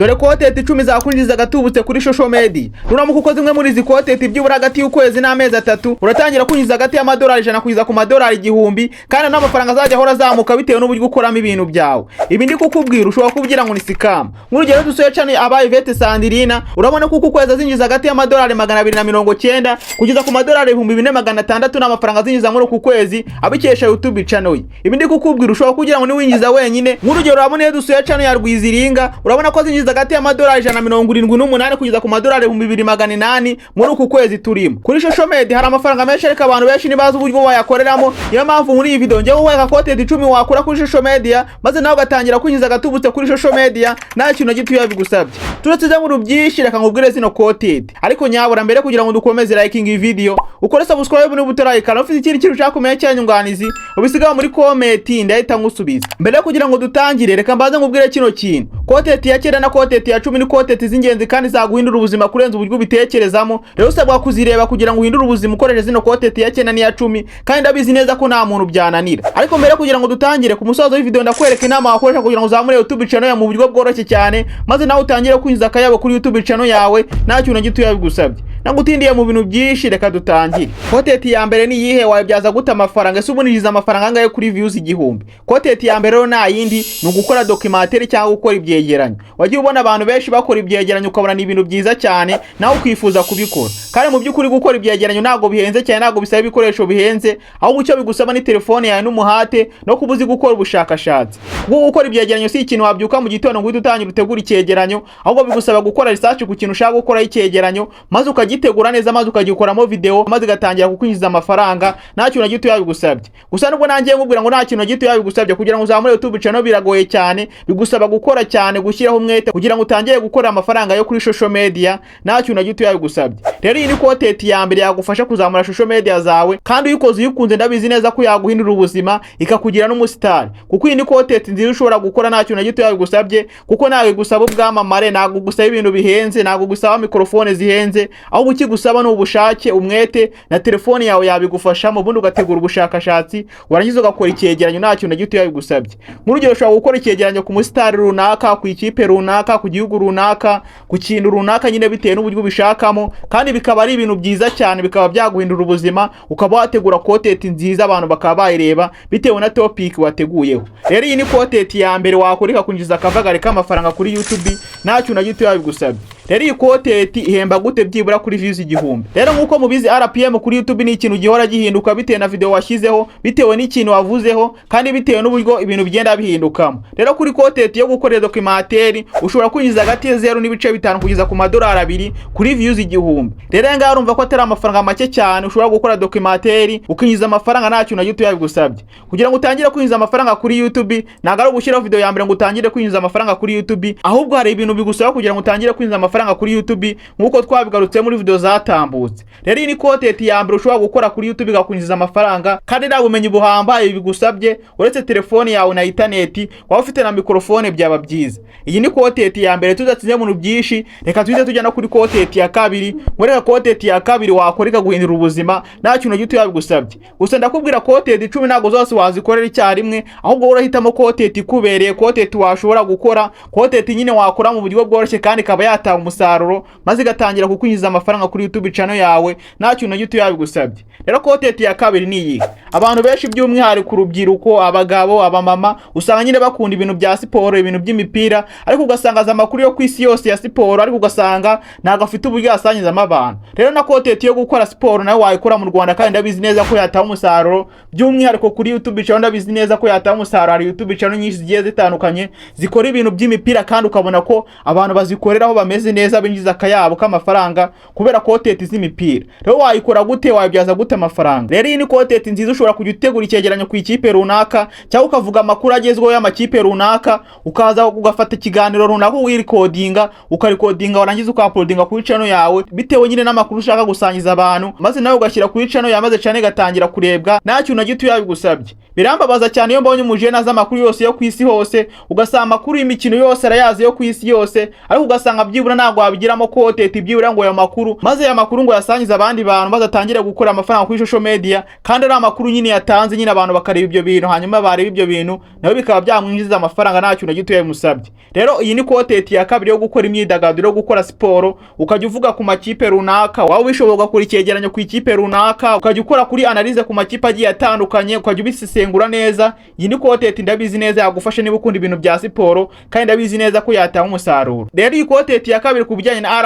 dore koteti 10 zakwinjiza gatubutse kuri social media. Nuramuka ukoze imwe muri izi koteti byibura hagati y'ukwezi n'amezi 3 uratangira kwinjiza hagati y'amadolari 100 kugeza ku madolari 1000 kandi n'amafaranga azajya ahora azamuka bitewe n'uburyo ukoramo ibintu byawe. Ibi ndi kukubwira ushobora kubwira ngo ni scam. Nk'urugero dusoye cyane abaye Vete Sandrina urabona ko ukwezi azinjiza hagati y'amadolari 290 kugeza ku madolari 2600 n'amafaranga azinjiza muri uku kwezi abikesha YouTube channel. Ibi ndi kukubwira ushobora kugira ngo ni winjiza wenyine. Nk'urugero urabona dusoye cyane ya Rwiziringa urabona ko azinjiza hagati y'amadolari 178 kugeza ku madolari 2800 muri uku kwezi turimo. Kuri social media hari amafaranga menshi ariko abantu benshi nibaza uburyo bayakoreramo. Niyo mpamvu muri iyi video ngiye kuweka koteti 10 wakura kuri social media maze nawe ugatangira kwinjiza gatubutse kuri social media nta kintu gituye bigusabye. Turetse mu rubyinshi reka nkubwire zino koteti ariko nyabura mbere kugira ngo dukomeze liking iyi video ukore subscribe n'ubu utarayikana ufite ikindi kintu ushaka kumenya cyanyunganizi ubisigaho muri comment ndahita ngusubiza. Mbere kugira ngo dutangire reka mbaze nkubwire kino kintu. Koteti ya 9 na koteti ya 10 ni koteti z'ingenzi kandi zaguhindura ubuzima kurenza uburyo bitekerezamo. Rero usabwa kuzireba kugira ngo uhindure ubuzima ukoresheje zino koteti ya 9 n'iya 10 kandi ndabizi neza ko nta muntu byananira. Ariko mbere kugira ngo dutangire ku musozo w'ivideo ndakwereka inama wakoresha kugira ngo uzamure YouTube channel yawe mu buryo bworoshye cyane maze nawe utangire kwinjiza akayabo kuri YouTube channel yawe nta kintu gituye bigusabye. Nagutindiye mu bintu byinshi reka dutangire. Koteti ya mbere ni yihe wabyaza gute amafaranga ese ubuniriza amafaranga angahe kuri views 1000? Koteti ya mbere rero nta yindi ni ugukora documentaire cyangwa gukora ibyegeranyo. Wagiye ubona abantu benshi bakora ibyegeranyo ukabona ni ibintu byiza cyane nawe ukifuza kubikora. Kandi mu by'ukuri gukora ibyegeranyo ntago bihenze cyane ntago bisaba ibikoresho bihenze ahubwo icyo bigusaba ni telefone yawe n'umuhate no kubuzi gukora ubushakashatsi. Kuko gukora ibyegeranyo si ikintu wabyuka mu gitondo ngo utangira utegura icyegeranyo ahubwo bigusaba gukora research ku kintu ushaka gukora icyegeranyo maze ukagitegura neza maze ukagikoramo video maze gatangira kukwinjiza amafaranga nta kintu gito yabigusabye. Gusa nubwo nangiye nkubwira ngo nta kintu gito yabigusabye kugira ngo uzamure YouTube channel biragoye cyane bigusaba gukora cyane gushyiraho umwete kugira ngo utangire gukora amafaranga yo kuri social media nta kintu gito yabigusabye. Rero iyi ni koteti ya mbere yagufasha kuzamura social media zawe kandi uyikoze uyikunze ndabizi neza ko yaguhindura ubuzima ikakugira n'umusitari. Kuko iyi ni koteti nziza ushobora gukora nta kintu gito yabigusabye kuko nawe gusaba ubwamamare ntago gusaba ibintu bihenze ntago gusaba mikrofone zihenze ahubwo ukigusaba n'ubushake umwete na telefone yawe yabigufasha mu bundi ugategura ubushakashatsi warangiza ugakora icyegeranyo nta kintu gito yabigusabye. Nk'urugero ushobora gukora icyegeranyo ku musitari runaka ku ikipe runaka ku gihugu runaka ku kintu runaka nyine bitewe n'uburyo ubishakamo kandi bikaba ari ibintu byiza cyane bikaba byaguhindura ubuzima ukaba wategura koteti nziza abantu bakaba bayireba bitewe na topic wateguyeho. Rero iyi ni koteti ya mbere wakoreka kunjiza akavagare k'amafaranga kuri YouTube nta kintu gito yabigusabye. Rero iyi koteti ihemba gute byibura kuri views 1000? Rero nkuko mubizi RPM kuri YouTube ni ikintu gihora gihinduka bitewe na video washyizeho bitewe n'ikintu wavuzeho kandi bitewe n'uburyo ibintu bigenda bihindukamo. Rero kuri koteti yo gukorera documentaire ushobora kwinjiza hagati ya 0.5 kugeza ku madolari 2 kuri views 1000. Rero ngaho urumva ko atari amafaranga make cyane ushobora gukora documentaire ukinjiza amafaranga nta kintu gito yabigusabye. Kugira ngo utangire kwinjiza amafaranga kuri YouTube ntago ari ugushyiraho video ya mbere ngo utangire kwinjiza amafaranga kuri YouTube ahubwo hari ibintu bigusaba kugira ngo utangire kwinjiza amafaranga kuri YouTube nkuko twabigarutse muri video zatambutse. Rero iyi ni koteti ya mbere ushobora gukora kuri YouTube igakwinjiza amafaranga kandi nta bumenyi buhambaye bigusabye uretse telefone yawe na internet waba ufite na mikrofone byaba byiza. Iyi ni koteti ya mbere tudatsinze mu byinshi reka tuhite tujya no kuri koteti ya kabiri. Muri koteti ya kabiri wakoreka guhindura ubuzima nta kintu gito yabigusabye. Gusa ndakubwira koteti 10 ntago zose wazikorera icyarimwe ahubwo urahitamo koteti kubereye koteti washobora gukora koteti nyine wakora mu buryo bworoshye kandi kaba yatanga umusaruro maze gatangira kukwinjiza amafaranga kuri YouTube channel yawe nta kintu gito yabigusabye. Rero koteti ya kabiri ni iyi. Abantu benshi by'umwihariko ku rubyiruko abagabo abamama usanga nyine bakunda ibintu bya siporo ibintu by'imipira ariko ugasanga za makuru yo kwisi yose ya siporo ariko ugasanga ntago afite uburyo asangizamo abantu. Rero na koteti yo gukora siporo nawe wayikora mu Rwanda kandi ndabizi neza ko yatanga umusaruro by'umwihariko kuri YouTube channel ndabizi neza ko yatanga umusaruro. Hari YouTube channel nyinshi zigiye zitandukanye zikora ibintu by'imipira kandi ukabona ko abantu bazikoreraho bameze neza binjiza akayabo k'amafaranga kubera koteti z'imipira. Rero wayikora gute wabyaza gute amafaranga? Rero iyi ni koteti nziza ushobora kujya utegura icyegeranyo ku ikipe runaka cyangwa ukavuga amakuru agezweho y'amakipe runaka ukaza ugafata ikiganiro runaka uwirekodinga ukarikodinga warangiza ukauploadinga kuri channel yawe bitewe nyine n'amakuru ushaka gusangiza abantu maze nawe ugashyira kuri channel yawe maze channel gatangira kurebwa nta kintu gito yabigusabye. Birambabaza cyane iyo mbonye umujene aza amakuru yose yo kwisi hose ugasanga amakuru y'imikino yose arayazi yo kwisi yose ariko ugasanga byibura ntago wabigiramo koteti byibura ngo ayo makuru maze aya makuru ngo yasangiza abandi bantu maze atangire gukora amafaranga kuri social media kandi ari amakuru nyine yatanze nyine abantu bakareba ibyo bintu, hanyuma bareba ibyo bintu nabo bikaba byamwinjiza amafaranga nta kintu gito yamusabye. Rero iyi ni content ya kabiri yo gukora imyidagaduro, yo gukora siporo, ukajya uvuga ku makipe runaka, waba bishoboka kuri cyegeranyo ku ikipe runaka, ukajya ukora kuri analyse ku makipe agiye atandukanye, ukajya ubisesengura neza. Iyi ni content ndabizi neza yagufasha niba ukunda ibintu bya siporo, kandi ndabizi neza ko yatanga umusaruro. Rero iyi content ya kabiri ku bijyanye na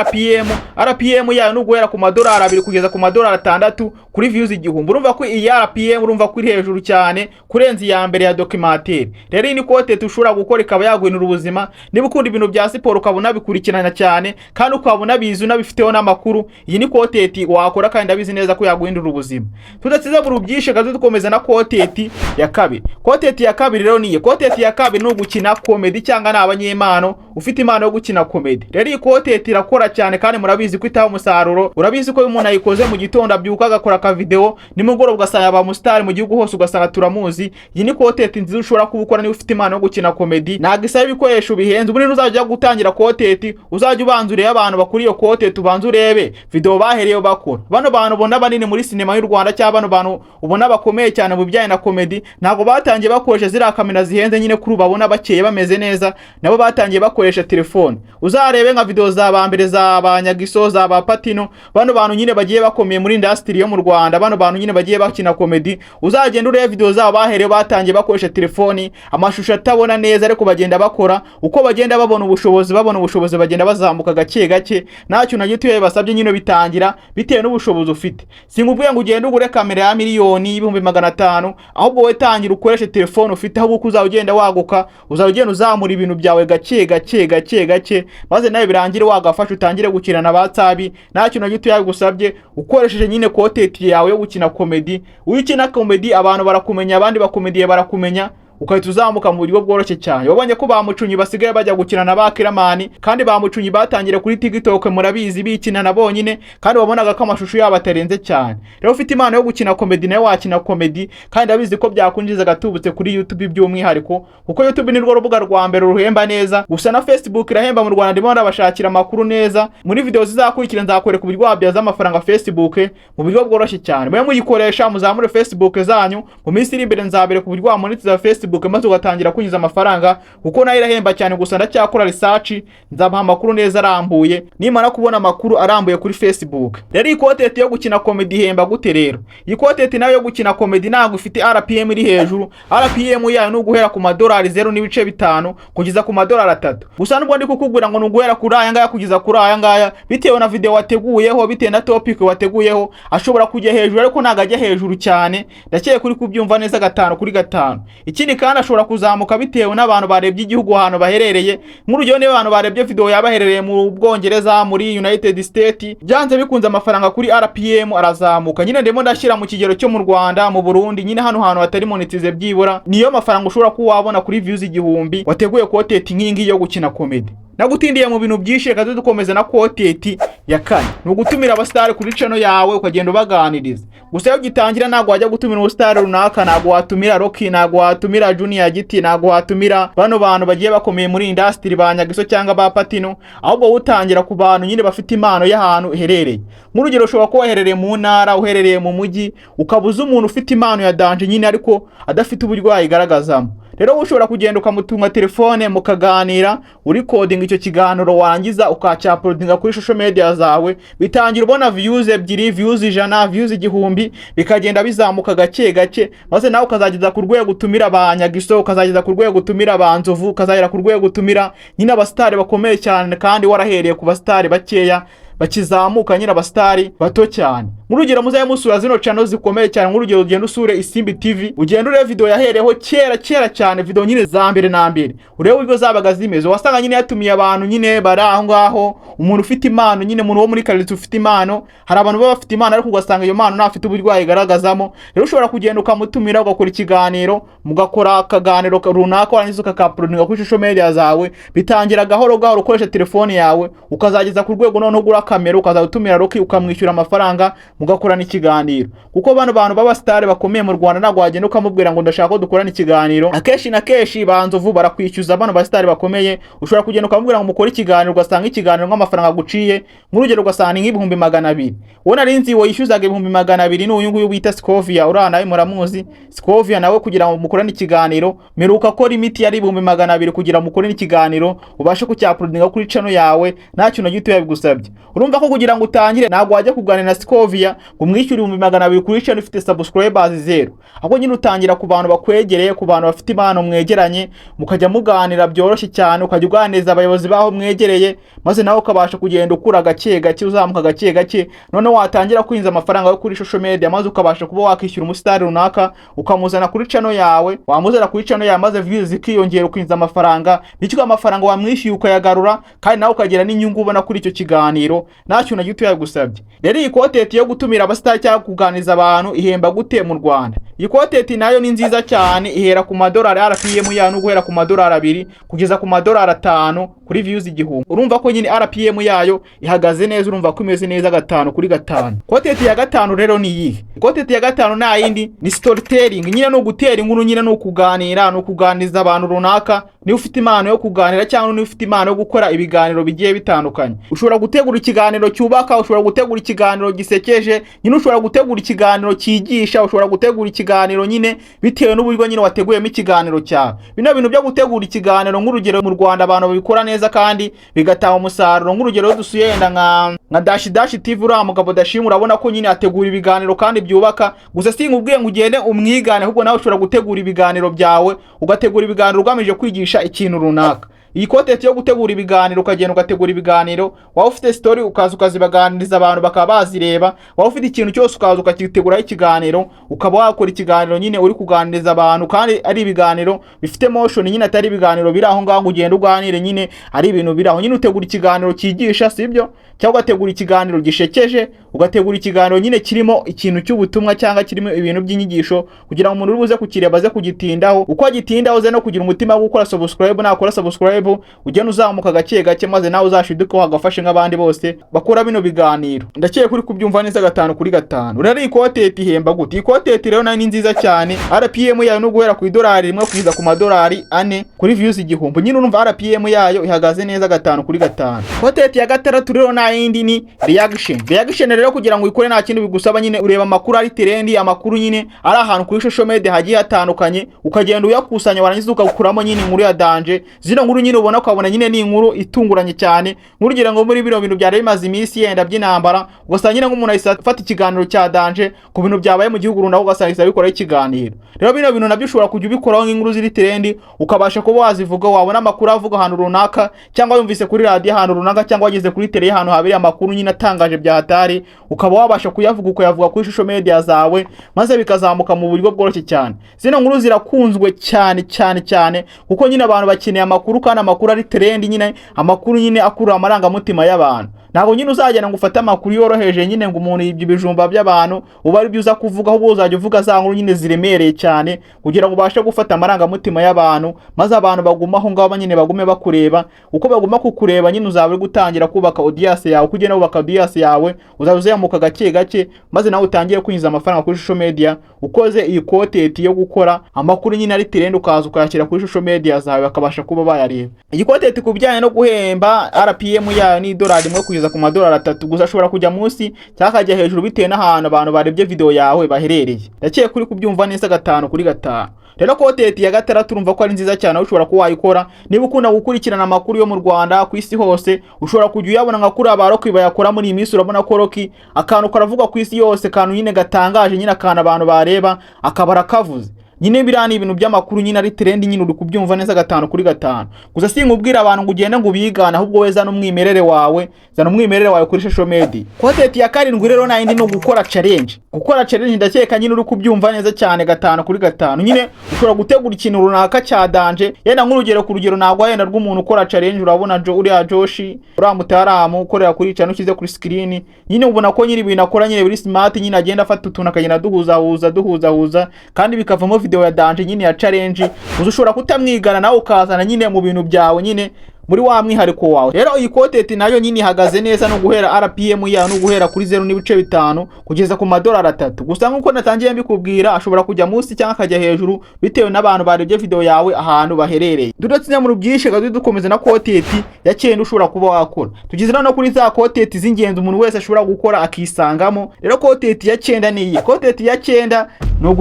RPM yayo no guhera ku madolari 2 kugeza ku madolari 6 kuri views 1000. Urumva ko iyi RPM urumva ko iri hejuru cyane kurenza iya mbere ya documentaire. Rero iyi ni content ushobora gukora ikaba yaguhinura ubuzima niba ukunda ibintu bya siporo, ukabona bikurikirana cyane kandi ukabona bizu nabifiteho n'amakuru. Iyi ni content wakora kandi ndabizi neza ko yaguhindura ubuzima. Tudatsiza mu rubyishe gazo dukomeza na content ya kabiri. Content ya kabiri rero niye content ya kabiri no gukina comedy cyangwa n'abanyempano ufite impano yo gukina comedy. Rero iyi content irakora cyane kandi murabizi ko itaho umusaruro. Urabizi ko umuntu ayikoze mu gitondo abyuka agakora ka video, nimugoroba ugasanga ba mustari mu gihugu hose ugasanga turamuzi. Iyi ni content nziza ushobora kubukora niba ufite impano yo gukina comedy. Nagisaba ibikoresho bihenze. Ubu uzajya gutangira content, uzajya ubanzureye abantu bakuri iyo content, ubanze urebe video bahereyo bakora. Bano bantu ubona banini muri sinema y'u Rwanda cyangwa bano bantu ubona bakomeye cyane mu bijyanye na comedy, ntago batangiye bakoresha zira kamera zihenze nyine kuri babona bakeye bameze neza, nabo batangiye bakoresha telefone. Uzarebe nka video za bambere za Banyagiso, za ba Patino, bano bantu nyine bagiye bakomeye muri industry yo mu Rwanda, bano bantu nyine bagiye bakina comedy. Uzagenda urebe video za bahereyo batangiye bakoresha telefone, amashusho atabona neza ariko bagenda bakora, uko bagenda babona ubushobozi bagenda bazamuka gake gake, ntacyo na gito basabye nyine bitangira bitewe n'ubushobozi ufite. Singubwiye ngo ugende ugure kamera ya miliyoni 500,000, ahubwo we tangira ukoreshe telefone ufite, aho uzagenda waguka, uzagenda uzamura ibintu byawe gake maze nawe birangire wagafasha utangire gukina na WhatsApp. Ntacyo na gito yagusabye ukoresheje nyine content yawe yo gukina comedy. Uyikina comedy abantu barakumenya, abandi bakomediye barakumenya, ukahita uzamuka mu buryo bworoshye cyane. Wabonye ko bamucunyi basigaye bajya gukina na bakiramani, kandi bamucunyi batangira kuri TikTok murabizi bikina na bonyine, kandi wabonaga ko amashusho yabo atarenze cyane. Rero ufite impano yo gukina comedy nawe wakina comedy, kandi abizi ko byakunjiza gatubutse kuri YouTube by'umwihariko, kuko YouTube ni rwo rubuga rwa mbere ruhemba neza. Gusa na Facebook irahemba mu Rwanda, ndimo ndabashakira amakuru neza. Muri video zizakurikira nzakwereka uburyo wabyaza amafaranga Facebook mu buryo bworoshye cyane. Mwe muyikoresha muzamure Facebook zanyu, mu minsi iri imbere nzabere ku buryo wamonetiza Facebook maze ugatangira kunyuza amafaranga, kuko nayo irahemba cyane. Gusa ndacyakora research, nzabaha amakuru neza arambuye nimara kubona amakuru arambuye kuri Facebook. Rero iyi content yo gukina comedy ihemba gute rero? Iyi content nayo yo gukina comedy ntabwo ifite RPM iri hejuru. RPM yayo no guhera ku madolari 0.5 kugeza ku madolari 3. Gusa nubwo ndi kukugura ngo nuguhera kuri aya ngaya kugeza kuri aya ngaya, bitewe na video wateguyeho, bitewe na topic wateguyeho, ashobora kujya hejuru ariko nagajya hejuru cyane. Ndakeye kuri kubyumva neza 5 kuri 5. Ikindi kandi ashobora kuzamuka bitewe n'abantu barebye igihugu ahantu baherereye. Nk'urugero niba abantu barebye video yabaherereye mu Bwongereza, muri United States, byanze bikunze amafaranga kuri RPM arazamuka. Nyine ndemo ndashyira mu kigero cyo mu Rwanda, mu Burundi, nyine hano hantu hatari monetize byibura, niyo mafaranga ushobora kuwabona kuri views 1000 wateguye content nk'ingi yo gukina comedy. Nagutindiye mu bintu byinshi, kazo dukomeza na content ya kane. Nugutumira abastari kuri channel yawe ukagenda ubaganiriza. Gusa yo gitangira ntago wajya gutumira ubastari runaka, ntago watumira Rocky, ntago watumira Junior Giti, ntago watumira bano bantu bagiye bakomeye muri industry Banyagiso cyangwa ba Patino, ahubwo utangira ku bantu nyine bafite impano y'ahantu uherereye. Nk'urugero ushobora kuba uherereye mu ntara, uherereye mu mujyi, ukabuza umuntu ufite impano ya danje nyine ariko adafite uburwayi igaragazamo. Rero ushobora kugenda ukamutunga telefone mukaganira, uri coding icyo kiganiro, warangiza ukacyaploadinga kuri social media zawe, bitangira ubona views 2, views 100, views 1000, bikagenda bizamuka gake gake, maze nawe ukazageza ku rwego gutumira Banyagiso, ukazageza ku rwego gutumira Banzovu, ukazagera ku rwego gutumira nyine abastari bakomeye cyane, kandi warahereye ku bastari bakeya bakizamuka nyine abastari bato cyane. Murugero muzaye musura zino channel zikomeye cyane, nk'urugero ugenda usure Isimbi TV, ugenda urebe video yahereho kera cyane, video nyine za mbere na mbere, urebe uburyo zabaga zimeze. Wasanga nyine yatumiye abantu nyine bari aho ngaho, umuntu ufite impano nyine, umuntu wo muri karite ufite impano. Hari abantu baba bafite impano ariko ugasanga iyo mpano ntafite uburwayi igaragazamo. Rero ushobora kugenda ukamutumira, ugakora ikiganiro, mugakora akaganiro runaka, warangiza ukakaploadinga kuri social media zawe. Bitangira gahoro gahoro ukoresha telefone yawe, ukazageza ku rwego none ugura kamera, ukazatumira Rocky ukamwishyura amafaranga mugakorana ikiganiro, kuko bano bantu baba star bakomeye mu Rwanda ntago wagenda ukamubwira ngo ndashaka ko dukorana ikiganiro. Akeshi na keshi banzovu barakwishyuza bano ba star bakomeye, ushobora kugenda ukamubwira ngo mukore ikiganiro, ugasanga ikiganiro nk'amafaranga guciye nk'urugero ugasanga nk'ibihumbi 200. Wona rinzi wo yishyuzaga ibihumbi 200 n'uyu nguyu bita Scovia, urana nawe muramuzi. Scovia nawe kugira ngo mukorane ikiganiro meruka ko limit yari ibihumbi 200 kugira mukorane ikiganiro ubashe kucyaploadinga kuri channel yawe nta kintu gito yabigusabye. Urumva ko kugira ngo utangire ntago wajya kuganira na Scovia ngo mwishyure ibihumbi 200 kuri channel ifite subscribers 0. Ahubwo nyine utangira ku bantu bakwegereye, ku bantu bafite impano mwegeranye, mukajya muganira byoroshye cyane, ukajya uganiriza abayobozi baho mwegereye, maze nawe ukabasha kugenda ukura gake gake, uzamuka gake gake, none watangira kwinza amafaranga yo kuri social media, maze ukabasha kuba wakishyura umusitari runaka ukamuzana kuri channel yawe. Wamuzana kuri channel yawe maze views zikiyongera, ukinza amafaranga, bityo amafaranga wamwishyuye ukayagarura, kandi nawe ukagira n'inyungu ubona kuri icyo kiganiro nta kintu na gito yagusabye. Rero iyi content yo gutumira abasitari cyangwa kuganiriza abantu ihemba gute mu Rwanda? Iyi content nayo ni nziza cyane, ihera ku madolari RPM yayo guhera ku madolari 2 kugeza ku madolari 5 kuri views 1000. Urumva ko nyine RPM yayo ihagaze neza, urumva ko imeze neza 5 kuri 5. Content ya 5 rero ni iyi. Content ya 5 na yindi ni storytelling, nyine no gutera inkuru, nyine no kuganira, no kuganiza abantu runaka. Ni ufite impano yo kuganira cyangwa ni ufite impano yo gukora ibiganiro bigiye bitandukanye, ushobora gutegura ikiganiro cyubaka, ushobora gutegura ikiganiro gisekeje, nyine ushobora gutegura ikiganiro cyigisha, ushobora gutegura ikiganiro nyine bitewe n'uburyo nyine wateguyemo ikiganiro cyawe. Bino bintu byo gutegura ikiganiro nk'urugero mu Rwanda abantu babikora neza kandi bigatanga umusaruro. Nk'urugero dusuye yenda nka Dash TV, uriya mugabo Dashim, urabona ko nyine ategura ibiganiro kandi byubaka. Gusa sinkubwiye ngo ugende umwigane, ahubwo nawe ushobora gutegura ibiganiro byawe, ugategura ibiganiro ugamije kwigisha ikintu runaka. Iyi content yo gutegura ibiganiro, ukagenda ugategura ibiganiro, waba ufite story ukaza ukazibaganiriza abantu bakaba bazireba, waba ufite ikintu cyose ukaza ukakiteguraho ikiganiro, ukaba wakora ikiganiro nyine uri kuganiriza abantu kandi ari ibiganiro bifite motion, nyine atari ibiganiro biri aho ngaho ugenda uganire, nyine ari ibintu biri aho. Nyine utegura ikiganiro cyigisha, sibyo? Cyangwa ugategura ikiganiro gishekeje, ugategura ikiganiro nyine kirimo ikintu cy'ubutumwa cyangwa kirimo ibintu by'inyigisho, kugira ngo umuntu urubuze kukireba aze kugitindaho. Uko agitindaho uze no kugira umutima wo gukora subscribe, nakora subscribe ugenda uzamuka gake gake, maze nawe uzashiduka wagafashe nk'abandi bose bakora bino biganiro. Ndakeye kuri kubyumva neza 5 kuri 5. Rero iyi content ihemba gute? Iyi content rero nayo ni nziza cyane. RPM yayo no guhera ku $1 kugeza ku madolari 4 kuri views 1000. Nyine urumva RPM yayo ihagaze neza 5 kuri 5. Content ya 6 rero na yindi ni reaction. Reaction rero kugira ngo ikore nta kintu bigusaba, nyine ureba amakuru ari trend, amakuru nyine ari ahantu kuri social media hagiye hatandukanye, ukagenda uyakusanya warangiza ukakuramo nyine inkuru ya danger. Zino nkuru nyine ubona ukabona nyine ni inkuru itunguranye cyane, nk'urugero ngo muri bino bintu byari bimaze iminsi yenda by'intambara, ugasanga nyine nk'umuntu ahise afata ikiganiro cya danger ku bintu byabaye mu gihugu runaka, ugasanga ahise abikoraho ikiganiro. Rero bino bintu nabyo ushobora kujya ubikoraho nk'inkuru ziri trend, ukabasha kuba wazivuga, wabona amakuru avuga ahantu runaka, cyangwa yumvise kuri radio ahantu runaka, cyangwa wageze kuri tele ahantu habiri amakuru nyine atangaje bya hatari, ukaba wabasha kuyavuga ukayavuga kuri social media zawe, maze bikazamuka mu buryo bworoshye cyane. Zino nkuru zirakunzwe cyane cyane cyane, kuko nyine abantu bakeneye amakuru, kandi amakuru ari trend, nyine amakuru nyine akurura amaranga mutima y'abantu. Ntabwo nyine uzagenda ngo ufate amakuru yoroheje nyine ngo umuntu yibye ibijumba by'abantu uba ari byo uza kuvuga, ahubwo uzajya uvuga za nkuru nyine ziremereye cyane, kugira ngo ubashe gufata amaranga mutima y'abantu, maze abantu baguma aho ngaho nyine bagume bakureba. Uko baguma kukureba nyine uzaba uri gutangira kubaka audience yawe, kugenda ubaka audience yawe, uzaba uzamuka gake gake, maze nawe utangiye kwinjiza amafaranga kuri social media ukoze iyi content yo gukora amakuru nyine ari trend, ukaza ukayashyira kuri social media zawe bakabasha kuba bayareba. Iyi content kubijyanye no guhemba RPM yayo ni $1 kugeza ku madolari 3, gusa ashobora kujya munsi cyangwa akajya hejuru bitewe n'ahantu abantu barebye video yawe baherereye. Ndakeye kuri kubyumva neza 5 kuri 5. Rero content ya 6 urumva ko ari nziza cyane, ushobora kuba wayikora niba ukunda gukurikirana amakuru yo mu Rwanda ku isi hose. Ushobora kujya uyabona nka kuri abaroki bayakora muri iyi minsi. Urabona ko Roki akantu karavuga ku isi yose, kantu nyine gatangaje, nyine akana abantu bareba akabara kavuze. Nyine birani ibintu by'amakuru nyine ari trend, nyine uri kubyumva neza 5 kuri 5. Gusa sinkubwira abantu ngo ugende ngo bigana, ahubwo weza n'umwimerere wawe, zana umwimerere wawe kuri social media. Content ya 7 rero na yindi no gukora challenge. Gukora challenge ndakeka nyine uri kubyumva neza cyane 5 kuri 5. Nyine ushobora gutegura ikintu runaka cya danger, yenda nk'urugero ku rugero nagwa yenda rw'umuntu ukora challenge, urabona uriya Joshi uramutaramu ukorera kuri cyane ukize kuri screen, nyine ubona ko nyine ibintu akora nyine biri smart, nyine agenda afata utuntu akagenda duhuza kandi bikavamo video ya danger nyine ya challenge. Ushobora kutamwigana nawe ukazana nyine mu bintu byawe nyine muri wa mwihariko wawe. Rero iyi content nayo nyine ihagaze neza no guhera RPM yayo no guhera kuri 0.5 kugeza ku madolari 3. Gusa nkuko natangiye mbikubwira ashobora kujya munsi cyangwa akajya hejuru bitewe n'abantu barebye video yawe ahantu baherereye. Dudatsinye mu byinshi gazi dukomeza na content ya 9 ushobora kuba wakora. Tugize no kuri za content z'ingenzi umuntu wese ashobora gukora akisangamo. Rero content ya 9 ni iyi. Content ya 9 no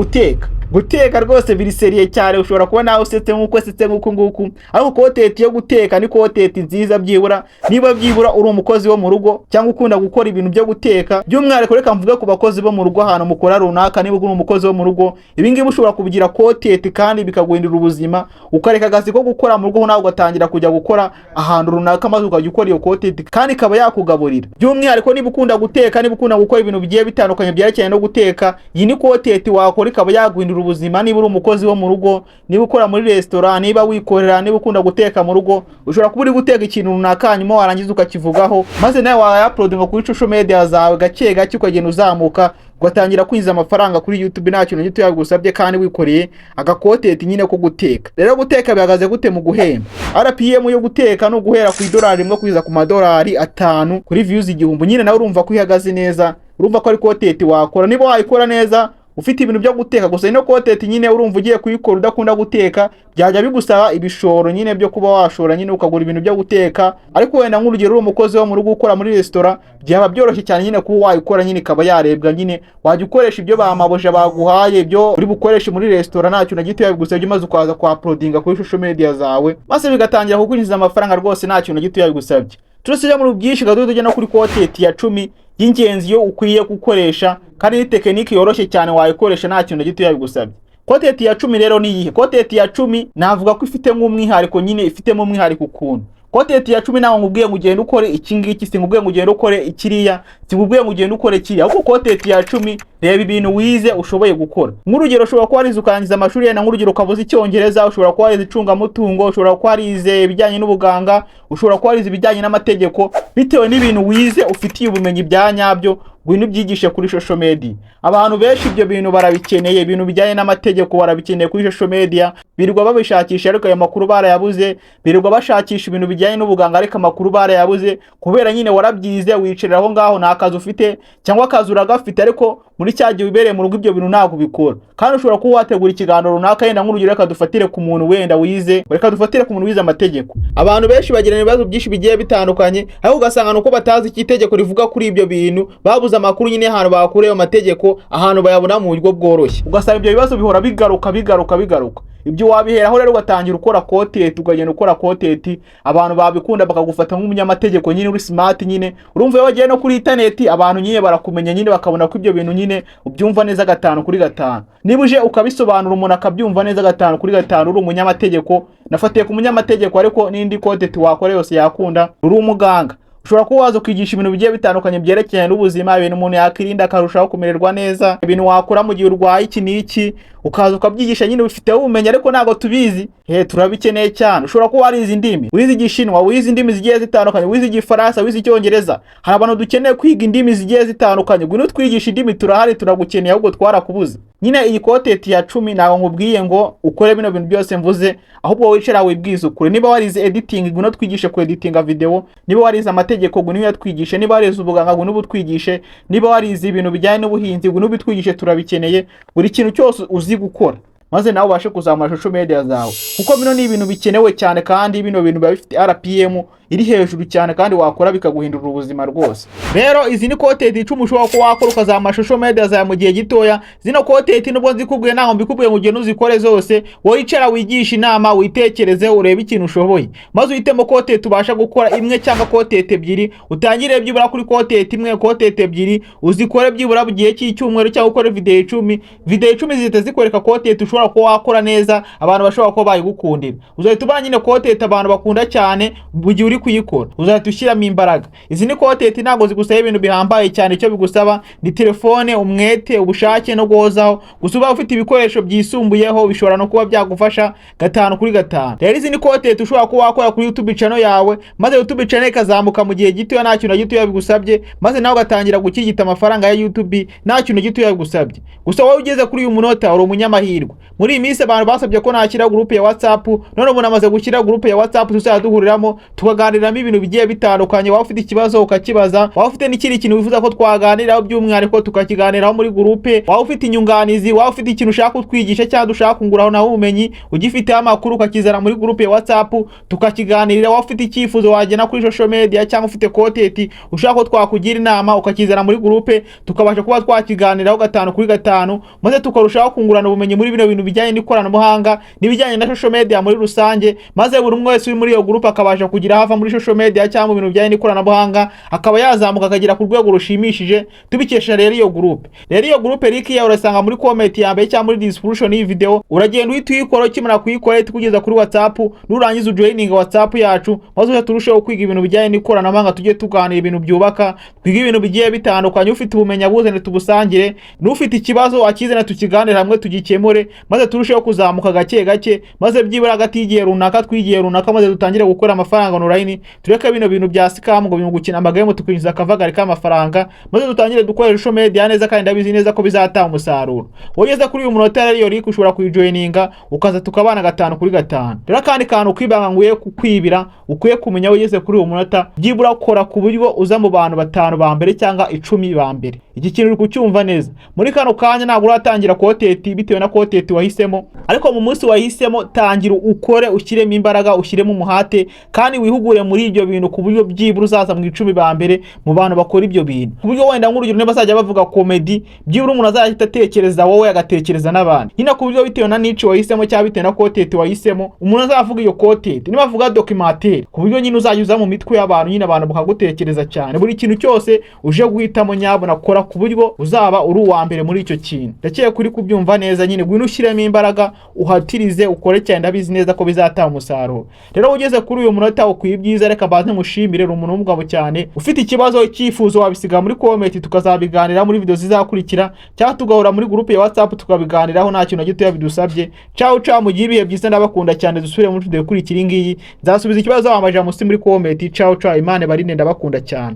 guteka rwose biri seriye cyane. Ushobora kuba nawe usetse nk'uko nguku, ariko content yo guteka ni content nziza byibura. Niba byibura uri umukozi wo mu rugo cyangwa ukunda gukora ibintu byo guteka, by'umwihariko reka mvuge ku bakozi bo mu rugo ahantu mukora runaka. Niba uri umukozi wo mu rugo, ibi ngibi ushobora kubigira content kandi bikaguhindura ubuzima, ukareka akazi ko gukora mu rugo nawe ugatangira kujya gukora ahantu runaka maze ukajya ukora iyo content kandi ikaba yakugaburira. By'umwihariko niba ukunda guteka, niba ukunda gukora ibintu bigiye bitandukanye byerekeranye no guteka, iyi ni content wakora ikaba yaguhindura ubuzima. Niba uri umukozi wo mu rugo, niba ukora muri restaurant, niba wikorera, niba ukunda guteka mu rugo, ushobora kuba uri guteka ikintu runaka hanyuma warangiza ukakivugaho maze nawe wa-uploadinga kuri social media zawe gake gake ukagenda uzamuka ugatangira kwinjiza amafaranga kuri YouTube nta kintu gito yagusabye kandi wikoreye agacontent nyine ko guteka. Rero guteka bihagaze gute mu guhemba? RPM yo guteka no guhera ku $1 kugeza ku madolari 5 kuri views 1000. Nyine nawe urumva ko ihagaze neza, urumva ko ari content wakora. Niba wayikora neza ufite ibintu byo guteka gusa ino content nyine urumva ugiye kuyikora udakunda guteka, byajya bigusaba ibishoro nyine byo kuba washora nyine ukagura ibintu byo guteka. Ariko wenda nk'urugero uri umukozi wo mu rugo ukora muri restaurant, byaba byoroshye cyane nyine kuba wayikora nyine ikaba yarebwa. Nyine wajya ukoresha ibyo bamaboje baguhaye, ibyo uri bukoreshe muri restaurant nta kintu na gito yabigusabye maze ukaza ku-uploadinga kuri social media zawe maze bigatangira kukwinjiza amafaranga rwose nta kintu na gito yabigusabye. Turasije muri byinshi gato tujya no kuri content ya 10 y'ingenzi yo ukwiye gukoresha kandi ni tekiniki yoroshye cyane wayikoresha nta kintu gito yabigusabye. Content ya 10 rero ni iyihe? Content ya 10 navuga ko ifite nk'umwihariko nyine, ifite mu umwihariko ukuntu. Content ya 10 nawo ngubwiye ngo ugende ukore iki ngiki, singubwiye ngo ugende ukore ikiriya, singubwiye ngo ugende ukore kiriya. Ahubwo content ya 10 reba ibintu wize ushoboye gukora. Nk'urugero ushobora kuba warize ukangiza amashuri yana, nk'urugero ukavuza Icyongereza, ushobora kuba warize icungamutungo, ushobora kuba warize ibijyanye n'ubuganga, ushobora kuba warize ibijyanye n'amategeko. Bitewe n'ibintu wize ufitiye ubumenyi bya nyabyo, ngwino byigishe kuri social media. Abantu benshi ibyo bintu barabikeneye, ibintu bijyanye n'amategeko barabikeneye kuri social media. Birirwa babishakisha ariko ayo makuru barayabuze, birirwa bashakisha ibintu bijyanye n'ubuganga ariko amakuru barayabuze, kubera nyine warabyize wicerera aho ngaho nta kazi ufite cyangwa akazi uragafite ariko muri cyagiye ubereye mu rugo ibyo bintu ntago bikora. Kandi ushobora kuba wategura ikiganiro runaka yenda nk'urugero reka dufatire ku muntu wenda wize, reka dufatire ku muntu wize amategeko. Abantu benshi bagirana ibibazo byinshi bigiye bitandukanye ariko ugasanga nuko batazi ikitegeko rivuga kuri ibyo bintu, babuze amakuru nyine ahantu bakureyo amategeko, ahantu bayabona mu buryo bworoshye. Ugasanga ibyo bibazo bihora bigaruka. Ibyo wabiheraho rero ugatangira ukora content, ukagenda ukora content, abantu babikunda bakagufata nk'umunyamategeko nyine uri smart nyine. Urumva iyo wagiye no kuri internet abantu nyine barakumenya nyine bakabona ko ibyo bintu nyine ubyumva neza 5 kuri 5. Niba uje ukabisobanura umuntu akabyumva neza 5 kuri 5 uri umunyamategeko, nafatiye ku munyamategeko ariko n'indi content wakora yose yakunda. Uri umuganga, ushobora kuba waza kwigisha ibintu bigiye bitandukanye byerekeranye n'ubuzima, ibintu umuntu yakirinda akarushaho kumererwa neza, ibintu wakora mu gihe urwaye iki n'iki, ukaza ukabyigisha nyine bifite ubumenyi ariko ntago tubizi. Turabikeneye cyane. Ushobora kuba warize indimi, wize Igishinwa, wize indimi zigiye zitandukanye, wize Igifaransa, wize Icyongereza. Hari abantu dukeneye kwiga indimi zigiye zitandukanye, ngwino twigisha indimi, turahari turagukeneye ahubwo twarakubuze. Nyine iyi content ya 10 nawo nkubwiye ngo ukore bino bintu byose mvuze, ahubwo wicara wibwiza ukuri. Niba warize editing ngwino twigishe ku editinga video, niba warize amategeko ngwino yatwigishe, niba warize ubuganga ngwino butwigishe, niba warize ibintu bijyanye n'ubuhinzi ngwino bitwigishe, turabikeneye. Buri kintu cyose uzi gukora maze nawe ubashe kuzamura social media zawe, kuko bino ni ibintu bikenewe cyane kandi bino bintu bifite RPM iri hejuru cyane kandi wakora bikaguhindura ubuzima rwose. Rero izi ni content 10 ushobora kuba wakora ukazamura social media zawe mu gihe gitoya. Zino content nubwo nzikubwiye naho mbikubwiye ngo ugende uzikore zose, wowe icara wigisha inama, witekereze, urebe ikintu ushoboye maze uhitemo content ubasha gukora imwe cyangwa content ebyiri, utangire byibura kuri content imwe, content ebyiri uzikore byibura mu gihe cy'icyumweru cyangwa ukore video 10. Video 10 zihita zikwereka content ushobora kuba wakora neza, abantu bashobora kuba bayigukundira. Uzahita ubana nyine content abantu bakunda cyane mu gihe uri kuyikora uzahita ushyiramo imbaraga. Izi ni content ntago zigusaba ibintu bihambaye cyane, icyo bigusaba ni telefone, umwete, ubushake no guhozaho. Gusa uba ufite ibikoresho byisumbuyeho bishobora no kuba byagufasha 5/5. Rero izi ni content ushobora kuba wakora kuri YouTube channel yawe, maze YouTube channel ikazamuka mu gihe gito nta kintu na gito bigusabye, maze nawe ugatangira gukirigita amafaranga ya YouTube nta kintu gito bigusabye. Gusa wowe ugeze kuri uyu munota uri umunyamahirwe. Muri iyi minsi abantu basabye ko nakira group ya WhatsApp, none ubu namaze gukira group ya WhatsApp tuzajya duhuriramo tukaganiriramo ibintu bigiye bitandukanye. Waba ufite ikibazo ukakibaza, waba ufite n'ikindi kintu wifuza ko twaganiraho by'umwihariko tukakiganiraho muri groupe, waba ufite inyunganizi, waba ufite ikintu ushaka kutwigisha cyangwa ushaka kunguraho naho ubumenyi, ugifite amakuru ukakizana muri group ya WhatsApp tukakiganirira. Waba ufite icyifuzo wagena kuri social media cyangwa ufite content ushaka ko twakugira inama ukakizana muri groupe tukabasha kuba twakiganiraho 5/5, maze tukarushaho kungurana ubumenyi muri bino bintu bijyanye n'ikoranabuhanga n'ibijyanye na social media muri rusange, maze buri umwe wese uri muri iyo group akabasha kugira hava muri social media cyangwa ibintu bijyanye n'ikoranabuhanga akaba yazamuka akagira ku rwego rushimishije tubikesha rero iyo group. Rero iyo group link ya urasanga muri comment ya mbere cyangwa muri description y'iyi video, uragenda uhita uyikora, ukimara kuyikora tukugeza kuri WhatsApp, nurangiza ujoining WhatsApp yacu, maze turusheho kwiga ibintu bijyanye n'ikoranabuhanga, tujye tuganira ibintu byubaka, twiga ibintu bigiye bitandukanye. Ufite ubumenyi buzane tubusangire, n'ufite ikibazo akizana tukiganira hamwe tugikemure, maze turusheho kuzamuka gake gake, maze byibura hagati y'igihe runaka twigiye runaka, maze dutangire gukora amafaranga online. Tureka bino bintu bya scam ngo gukina amagame tukwinjiza akavagari k'amafaranga, maze dutangire dukorera social media neza kandi ndabizi neza ko bizatanga umusaruro. Wogeza kuri uyu munota rero iyo link ushobora kuyijoininga ukaza tukabana 5/5. Rero kandi kantu kwibanga nguye kukwibira ukwiye kumenya wogeze kuri uyu munota, byibura ukora ku buryo uza mu bantu 5 ba mbere cyangwa 10 ba mbere. Iki kintu uri kucyumva neza. Muri kano kanya ntabwo uratangira content bitewe na content wahisemo, ariko mu munsi wahisemo tangira ukore, ushyiremo imbaraga, ushyiremo umuhate kandi wihugure muri ibyo bintu ku buryo byibura uzaza mu 10 ba mbere mu bantu bakora ibyo bintu. Ku buryo wenda nk'urugero niba bazajya bavuga comedy, byibura umuntu azahita atekereza wowe agatekereza n'abandi. Nyina ku buryo bitewe na niche wahisemo cyangwa bitewe na content wahisemo, umuntu azavuga iyo content. Niba avuga documentaire, ku buryo nyine uzajya mu mitwe y'abantu, nyine abantu bakagutekereza cyane. Buri kintu cyose uje guhitamo nyabona kora ku buryo uzaba uri uwa mbere muri icyo kintu. Ndakeye kuri kubyumva neza, nyine gwino ushyiremo imbaraga, uhatirize, ukore cyane, ndabizi neza ko bizatanga umusaruro. Rero ugeze kuri uyu munota ukwiye ibyiza, reka baze mushimire umuntu w'umugabo cyane. Ufite ikibazo cyifuzo wabisiga muri comment tukazabiganira muri video zizakurikira, cyangwa tugahura muri group ya WhatsApp tukabiganiraho nta kintu gito yabidusabye. Ciao mugiye ibihe byiza, ndabakunda cyane. Dusubire muri video kurikira ngiyi, nzasubiza ikibazo wamaje musi muri comment. Ciao Imana barinde, ndabakunda cyane.